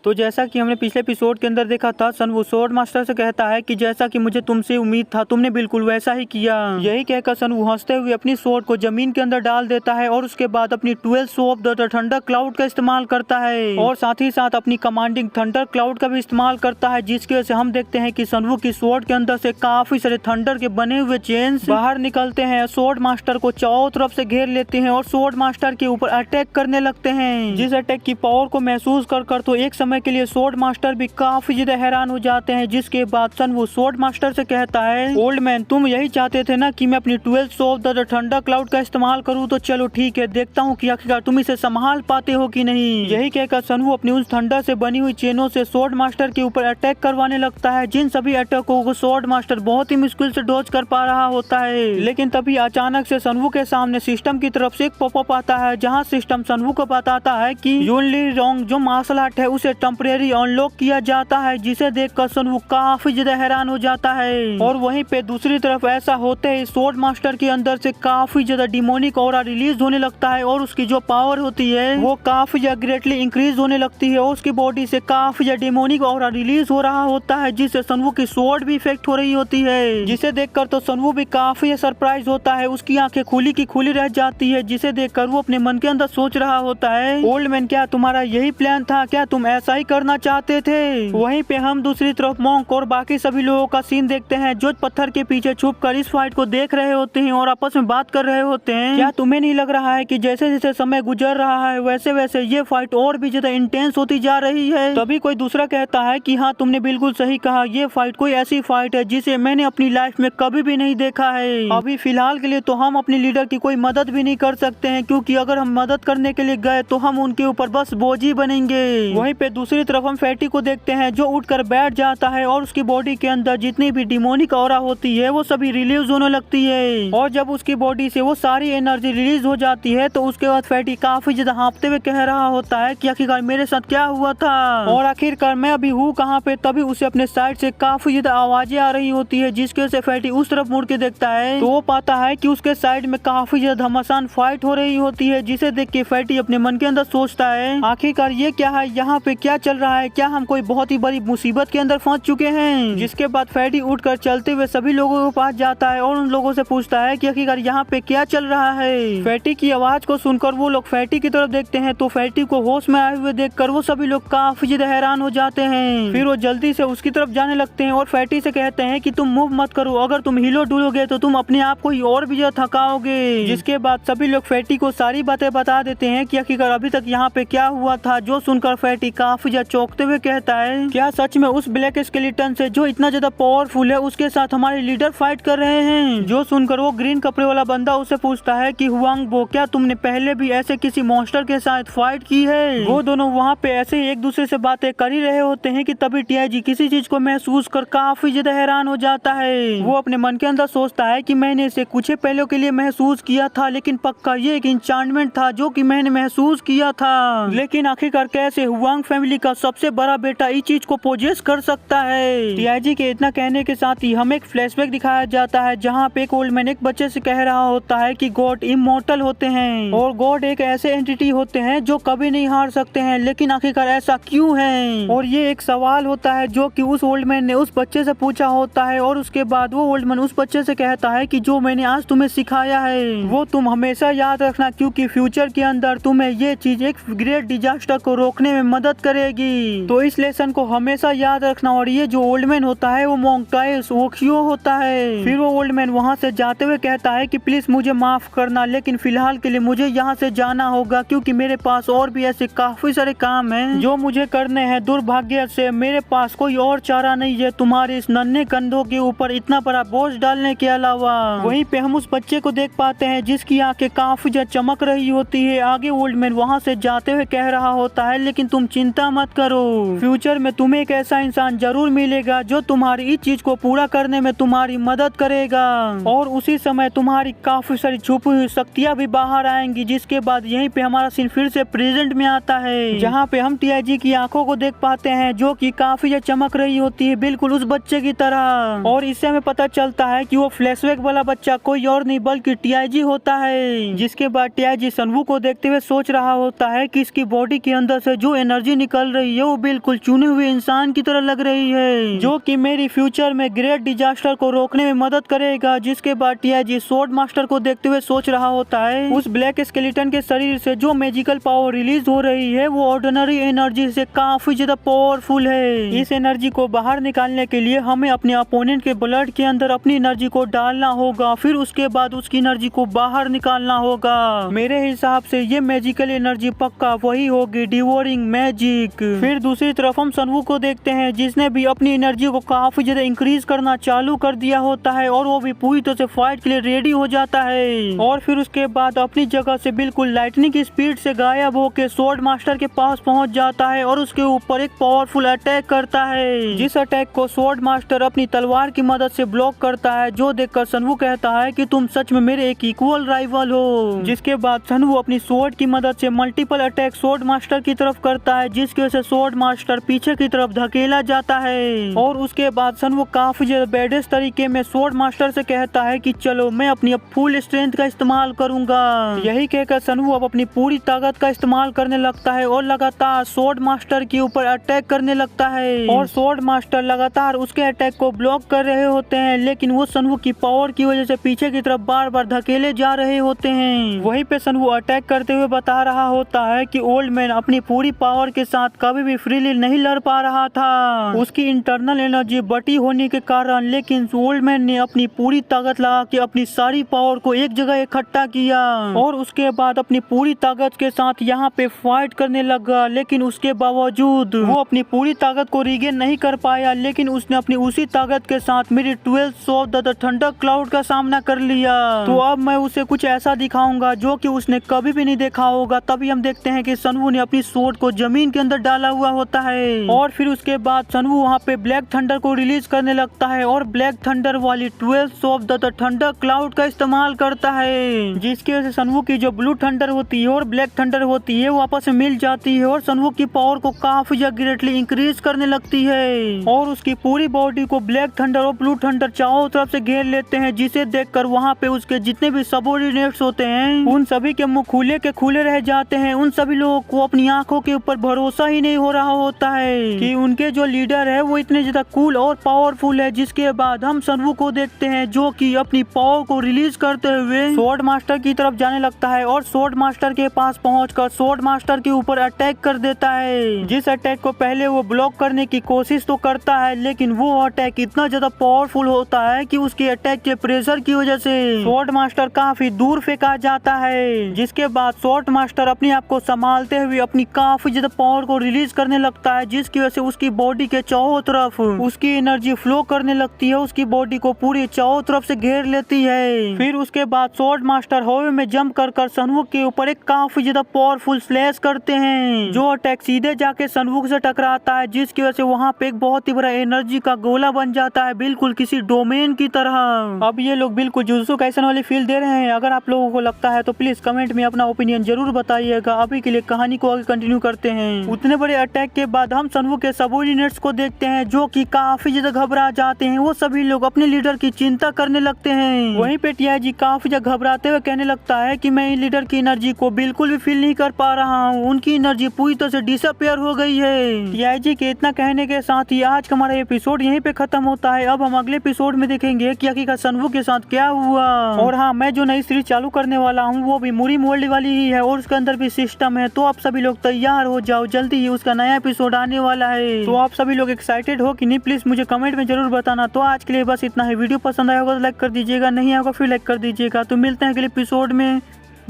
तो जैसा कि हमने पिछले एपिसोड के अंदर देखा था, सनवू स्वॉर्ड मास्टर से कहता है कि जैसा कि मुझे तुमसे उम्मीद था, तुमने बिल्कुल वैसा ही किया। यही कहकर सनवू हंसते हुए अपनी स्वॉर्ड को जमीन के अंदर डाल देता है और उसके बाद अपनी 12 सो ऑफ द थंडर क्लाउड का इस्तेमाल करता है और साथ ही साथ अपनी कमांडिंग थंडर क्लाउड का भी इस्तेमाल करता है, जिसकी वजह से हम देखते हैं कि सनवू की स्वॉर्ड के अंदर से काफी सारे थंडर के बने हुए चेन्स बाहर निकलते हैं, स्वॉर्ड मास्टर को चारों तरफ से घेर लेते हैं और स्वॉर्ड मास्टर के ऊपर अटैक करने लगते हैं। जिस अटैक की पावर को महसूस कर तो एक समय के लिए स्वॉर्ड मास्टर भी काफी ज्यादा हैरान हो जाते हैं, जिसके बाद सनवू स्वॉर्ड मास्टर से कहता है, ओल्ड मैन तुम यही चाहते थे ना कि मैं अपनी 12 सो ऑफ द थंडर क्लाउड का इस्तेमाल करूं, तो चलो ठीक है, देखता हूं कि आखिरकार तुम इसे संभाल पाते हो कि नहीं। यही कहकर सनवू अपनी उस थंडर से बनी हुई चेनों से स्वॉर्ड मास्टर के ऊपर अटैक करवाने लगता है, जिन सभी अटैकों को स्वॉर्ड मास्टर बहुत ही मुश्किल से डॉज कर पा रहा होता है। लेकिन तभी अचानक से सनवू के सामने सिस्टम की तरफ से एक पॉपअप आता है, जहां सिस्टम सनवू को बताता है कि यूनली रॉन्ग जो मार्शल आर्ट है उसे टेम्परेरी अनलॉक किया जाता है, जिसे देखकर सनवू काफी ज्यादा हैरान हो जाता है। और वहीं पे दूसरी तरफ ऐसा होते ही स्वॉर्ड मास्टर के अंदर से काफी ज्यादा डिमोनिक ऑरा रिलीज होने लगता है और उसकी जो पावर होती है वो काफी ज्यादा ग्रेटली इंक्रीज होने लगती है और उसकी बॉडी से काफी ज्यादा डिमोनिक ऑरा रिलीज हो रहा होता है, जिससे सनवू की स्वॉर्ड भी इफेक्ट हो रही होती है, जिसे देखकर तो सनवू भी काफी सरप्राइज होता है। उसकी आंखें खुली की खुली रह जाती है, जिसे देखकर वो अपने मन के अंदर सोच रहा होता है, ओल्ड मैन क्या तुम्हारा यही प्लान था, क्या तुम ऐसा ही करना चाहते थे। वहीं पे हम दूसरी तरफ मॉन्क और बाकी सभी लोगों का सीन देखते हैं, जो पत्थर के पीछे छुपकर इस फाइट को देख रहे होते हैं और आपस में बात कर रहे होते हैं। क्या तुम्हें नहीं लग रहा है कि जैसे जैसे समय गुजर रहा है वैसे वैसे ये फाइट और भी ज्यादा इंटेंस होती जा रही है। तभी कोई दूसरा कहता है कि हाँ तुमने बिल्कुल सही कहा, ये फाइट कोई ऐसी फाइट है जिसे मैंने अपनी लाइफ में कभी भी नहीं देखा है। अभी फिलहाल के लिए तो हम अपने लीडर की कोई मदद भी नहीं कर सकते हैं, क्योंकि अगर हम मदद करने के लिए गए तो हम उनके ऊपर बस बोझ ही बनेंगे। वहीं पे दूसरी तरफ हम फैटी को देखते हैं, जो उठकर बैठ जाता है और उसकी बॉडी के अंदर जितनी भी डिमोनिक ऑरा होती है वो सभी रिलीज होने लगती है और जब उसकी बॉडी से वो सारी एनर्जी रिलीज हो जाती है तो उसके बाद फैटी काफी ज्यादा हाँफते हुए कह रहा होता है कि आखिरकार मेरे साथ क्या हुआ था और आखिरकार मैं अभी हूँ कहाँ पे। तभी उसे अपने साइड से काफी ज्यादा आवाजें आ रही होती है, जिसके वजह से फैटी उस तरफ मुड़ के देखता है तो वो पाता है कि उसके साइड में काफी ज्यादा घमासान फाइट हो रही होती है, जिसे देख के फैटी अपने मन के अंदर सोचता है, आखिरकार ये क्या है, यहाँ पे क्या चल रहा है, क्या हम कोई बहुत ही बड़ी मुसीबत के अंदर फंस चुके हैं। जिसके बाद फैटी उठकर चलते हुए सभी लोगों के पास जाता है और उन लोगों से पूछता है कि आखिरकार यहाँ पे क्या चल रहा है। फैटी की आवाज को सुनकर वो लोग फैटी की तरफ देखते हैं तो फैटी को होश में आए हुए देखकर वो सभी लोग काफी ज्यादा हैरान हो जाते हैं। फिर वो जल्दी से उसकी तरफ जाने लगते हैं और फैटी से कहते हैं कि तुम मूव मत करो, अगर तुम हिलो डुलोगे तो तुम अपने आप को ही और भी ज्यादा थकाओगे। जिसके बाद सभी लोग फैटी को सारी बातें बता देते हैं कि आखिरकार अभी तक यहाँ पे क्या हुआ था, जो सुनकर फैटी काफी ज्यादा चौंकते हुए कहता है, क्या सच में उस ब्लैक स्केलेटन से जो इतना ज्यादा पावरफुल है उसके साथ हमारे लीडर फाइट कर रहे हैं। जो सुनकर वो ग्रीन कपड़े वाला बंदा उससे पूछता है कि हुआंग बो, क्या तुमने पहले भी ऐसे किसी मॉन्स्टर के साथ फाइट की है। वो दोनों वहाँ पे ऐसे एक दूसरे से बातें कर ही रहे होते हैं कि तभी टीआईजी किसी चीज को महसूस कर काफी ज्यादा हैरान हो जाता है। वो अपने मन के अंदर सोचता है कि मैंने इसे कुछ ही पहले के लिए महसूस किया था, लेकिन पक्का ये एक इंचार्टमेंट था जो कि मैंने महसूस किया था। लेकिन आखिरकार कैसे हुआंग फैमिली का सबसे बड़ा बेटा इस चीज को पोजेस कर सकता है। टीआईजी के इतना कहने के साथ ही हमें एक फ्लैशबैक दिखाया जाता है, जहाँ पे एक ओल्ड मैन एक बच्चे से कह रहा होता है कि गॉड इमॉर्टल होते हैं और गॉड एक ऐसे एंटिटी होते हैं जो कभी नहीं हार सकते हैं, लेकिन आखिरकार ऐसा क्यों है। और ये एक सवाल होता है जो कि उस ओल्ड मैन ने उस बच्चे से पूछा होता है और उसके बाद वो ओल्ड मैन उस बच्चे से कहता है कि जो मैंने आज तुम्हें सिखाया है वो तुम हमेशा याद रखना, क्योंकि फ्यूचर के अंदर तुम्हें ये चीज एक ग्रेट डिजास्टर को रोकने में मदद करेगी। तो इस लेसन को हमेशा याद रखना। और ये जो ओल्ड मैन होता है वो मोंकाइस ओखियो होता है। फिर वो ओल्ड मैन वहाँ से जाते हुए कहता है कि प्लीज मुझे माफ करना, लेकिन फिलहाल के लिए मुझे यहाँ से जाना होगा, क्योंकि मेरे पास और भी ऐसे काफी सारे काम हैं जो मुझे करने हैं। दुर्भाग्य से मेरे पास कोई और चारा नहीं है तुम्हारे इस नन्हे कंधों के ऊपर इतना बड़ा बोझ डालने के अलावा। वहीं पे हम उस बच्चे को देख पाते हैं जिसकी आंखें काफी ज्यादा चमक रही होती है। आगे ओल्ड मैन वहाँ से जाते हुए कह रहा होता है, लेकिन तुम चिंता मत करो, फ्यूचर में तुम्हें एक ऐसा इंसान जरूर मिलेगा जो तुम्हारी इस चीज को पूरा करने में तुम्हारी मदद करेगा और उसी समय तुम्हारी काफी सारी छुपी हुई शक्तियाँ भी बाहर आएंगी। जिसके बाद यहीं पे हमारा सीन फिर से प्रेजेंट में आता है, जहाँ पे हम टीआईजी की आंखों को देख पाते हैं जो कि काफी ज्यादा चमक रही होती है, बिल्कुल उस बच्चे की तरह। और इससे हमें पता चलता है कि वो फ्लैशबैक वाला बच्चा कोई और नहीं बल्कि टीआईजी होता है। जिसके बाद टीआईजी सनवू को देखते हुए सोच रहा होता है कि इसकी बॉडी के अंदर से जो एनर्जी निकल निकल रही है वो बिल्कुल चुने हुए इंसान की तरह लग रही है, जो कि मेरी फ्यूचर में ग्रेट डिजास्टर को रोकने में मदद करेगा। जिसके बाद टीआईजी स्वॉर्ड मास्टर को देखते हुए सोच रहा होता है उस ब्लैक स्केलेटन के शरीर से जो मैजिकल पावर रिलीज हो रही है वो ऑर्डिनरी एनर्जी से काफी ज्यादा पावरफुल है। इस एनर्जी को बाहर निकालने के लिए हमें अपने अपोनेंट के ब्लड के अंदर अपनी एनर्जी को डालना होगा, फिर उसके बाद उसकी एनर्जी को बाहर निकालना होगा। मेरे हिसाब से ये मैजिकल एनर्जी पक्का वही होगी, डिवोरिंग मैजिक। फिर दूसरी तरफ हम सनवू को देखते हैं जिसने भी अपनी एनर्जी को काफी ज्यादा इंक्रीज करना चालू कर दिया होता है और वो भी पूरी तरह से फाइट के लिए रेडी हो जाता है। और फिर उसके बाद अपनी जगह से बिल्कुल लाइटनिंग की स्पीड से गायब होकर स्वॉर्ड मास्टर के पास पहुंच जाता है और उसके ऊपर एक पावरफुल अटैक करता है, जिस अटैक को स्वॉर्ड मास्टर अपनी तलवार की मदद से ब्लॉक करता है, जो देखकर सनवू कहता है कि तुम सच में मेरे एक इक्वल राइवल हो। जिसके बाद सनवू अपनी स्वॉर्ड की मदद से मल्टीपल अटैक स्वॉर्ड मास्टर की तरफ करता है, जिसकी वजह से स्वॉर्ड मास्टर पीछे की तरफ धकेला जाता है। और उसके बाद सनवू काफी ज्यादा बैडेस्ट तरीके में स्वॉर्ड मास्टर से कहता है कि चलो मैं अपनी अब फुल स्ट्रेंथ का इस्तेमाल करूंगा। यही कहकर सनवू अब अपनी पूरी ताकत का इस्तेमाल करने लगता है और लगातार स्वॉर्ड मास्टर के ऊपर अटैक करने लगता है। और स्वॉर्ड मास्टर लगातार उसके अटैक को ब्लॉक कर रहे होते हैं, लेकिन वो सनवू की पावर की वजह से पीछे की तरफ बार बार धकेले जा रहे होते हैं। वहीं पे सनवू अटैक करते हुए बता रहा होता है कि ओल्ड मैन अपनी पूरी पावर के साथ कभी भी फ्रीली नहीं लड़ पा रहा था, उसकी इंटरनल एनर्जी बटी होने के कारण। लेकिन ओल्ड मैन ने अपनी पूरी ताकत लगा के अपनी सारी पावर को एक जगह इकट्ठा किया और उसके बाद अपनी पूरी ताकत के साथ यहाँ पे फाइट करने लगा। लेकिन उसके बावजूद वो अपनी पूरी ताकत को रिगेन नहीं कर पाया, लेकिन उसने अपनी उसी ताकत के साथ मेरी 12 ऑफ द थंडर क्लाउड का सामना कर लिया। तो अब मैं उसे कुछ ऐसा दिखाऊंगा जो कि उसने कभी भी नहीं देखा होगा। तभी हम देखते हैं कि सनवू ने अपनी स्वॉर्ड को जमीन के अंदर डाला हुआ होता है और फिर उसके बाद सनवू वहाँ पे ब्लैक थंडर को रिलीज करने लगता है और ब्लैक थंडर वाली 12 ऑफ द थंडर क्लाउड का इस्तेमाल करता है, जिसकी वजह से सनवू की जो ब्लू थंडर होती है और ब्लैक थंडर होती है वो आपस में मिल जाती है और सनवू की पावर को काफी ग्रेटली इंक्रीज करने लगती है और उसकी पूरी बॉडी को ब्लैक थंडर और ब्लू थंडर चारों तरफ से घेर लेते हैं, जिसे देखकर वहाँ पे उसके जितने भी सबऑर्डिनेट्स होते हैं उन सभी के मुंह खुले के खुले रह जाते हैं। उन सभी लोगों को अपनी आंखों के ऊपर भरोसा ही नहीं हो रहा होता है कि उनके जो लीडर है वो इतने ज्यादा कूल और पावरफुल है। जिसके बाद हम सनवू को देखते हैं जो कि अपनी पावर को रिलीज करते हुए स्वॉर्ड मास्टर की तरफ जाने लगता है और स्वॉर्ड मास्टर के पास पहुंचकर स्वॉर्ड मास्टर के ऊपर अटैक कर देता है। जिस अटैक को पहले वो ब्लॉक करने की कोशिश तो करता है, लेकिन वो अटैक इतना ज्यादा पावरफुल होता है कि उसके अटैक के प्रेशर की वजह से स्वॉर्ड मास्टर काफी दूर फेंका जाता है। जिसके बाद स्वॉर्ड मास्टर अपने आप को संभालते हुए अपनी काफी ज्यादा पावर को रिलीज करने लगता है, जिसकी वजह से उसकी बॉडी के चारों तरफ उसकी एनर्जी फ्लो करने लगती है, उसकी बॉडी को पूरी चारों तरफ से घेर लेती है। फिर उसके बाद स्वॉर्ड मास्टर हवा में जंप कर सनवू के ऊपर एक काफी ज्यादा पावरफुल स्लैश करते हैं, जो अटैक सीधे जाके सनवू से टकराता है, जिसकी वजह से वहाँ पे एक बहुत ही बड़ा एनर्जी का गोला बन जाता है, बिल्कुल किसी डोमेन की तरह। अब ये लोग बिल्कुल जुजुत्सु काइसन वाली फील दे रहे हैं। अगर आप लोगों को लगता है तो प्लीज कमेंट में अपना ओपिनियन जरूर बताइएगा। अभी के लिए कहानी को आगे कंटिन्यू करते हैं। उतने बड़े अटैक के बाद हम सनवू के सबऑर्डिनेट्स को देखते हैं जो कि काफी ज्यादा घबरा जाते हैं। वो सभी लोग अपने लीडर की चिंता करने लगते हैं। वहीं पे टीआईजी काफी ज्यादा घबराते हुए कहने लगता है कि मैं लीडर की एनर्जी को बिल्कुल भी फील नहीं कर पा रहा हूँ, उनकी एनर्जी पूरी तरह से डिसअपियर हो गई है। टीआईजी के इतना कहने के साथ ही आज का हमारा एपिसोड यहीं पे खत्म होता है। अब हम अगले एपिसोड में देखेंगे कि आखिरकार सनवू के साथ क्या हुआ। और हाँ, मैं जो नई सीरीज चालू करने वाला हूँ वो भी मुरीम वर्ल्ड वाली ही है और उसके अंदर भी सिस्टम है, तो आप सभी लोग तैयार हो जाओ, जल्दी ही उसका नया एपिसोड आने वाला है। तो आप सभी लोग एक्साइटेड हो कि नहीं, प्लीज मुझे कमेंट में जरूर बताना। तो आज के लिए बस इतना ही। वीडियो पसंद आया होगा तो लाइक कर दीजिएगा, नहीं आएगा फिर लाइक कर दीजिएगा। तो मिलते हैं अगले एपिसोड में,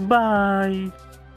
बाय।